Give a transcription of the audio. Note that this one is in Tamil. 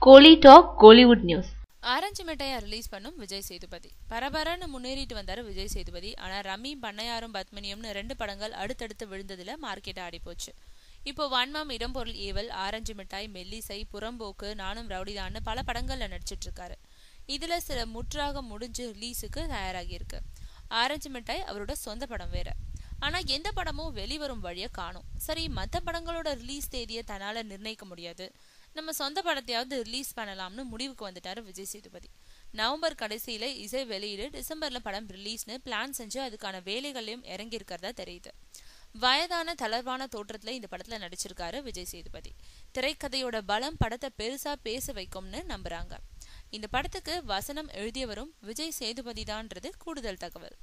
கோலி டாக் கோலிவுட் நியூஸ். ஆரஞ்சு மிட்டாயை ரிலீஸ் பண்ணும் விஜய் சேதுபதி. பரபரன்னு முன்னேறிட்டு வந்தாரு விஜய் சேதுபதி. ஆனா ரம்மி, பண்ணையாரும், பத்மினியம்னு 2 படங்கள் அடுத்தடுத்து விழுந்ததுல மார்க்கெட் ஆடி போச்சு. இப்போ வன்மம், இடம்பொருள் ஏவல், ஆரஞ்சு மிட்டாய், மெல்லிசை, புறம்போக்கு, நானும் ரவுடிதான்னு பல படங்கள்ல நடிச்சிட்டு இருக்காரு. இதுல சில முற்றாக முடிஞ்சு ரிலீஸுக்கு தயாராகி இருக்கு. ஆரஞ்சு மிட்டாய் அவரோட சொந்த படம் வேற. ஆனா எந்த படமும் வெளிவரும் வழிய காணும். சரி, மற்ற படங்களோட ரிலீஸ் தேதியை தன்னால நிர்ணயிக்க முடியாது, நம்ம சொந்த படத்தையாவது ரிலீஸ் பண்ணலாம்னு முடிவுக்கு வந்துட்டாரு விஜய் சேதுபதி. நவம்பர் கடைசியில இசை வெளியீடு, டிசம்பர்ல படம் ரிலீஸ்னு பிளான் செஞ்சு அதுக்கான வேலைகளையும் இறங்கி இருக்கிறதா தெரியுது. வயதான தளர்வான தோற்றத்துல இந்த படத்துல நடிச்சிருக்காரு விஜய் சேதுபதி. திரைக்கதையோட பலம் படத்தை பெருசா பேச வைக்கும்னு நம்புறாங்க. இந்த படத்துக்கு வசனம் எழுதியவரும் விஜய் சேதுபதி தான்ன்றது கூடுதல் தகவல்.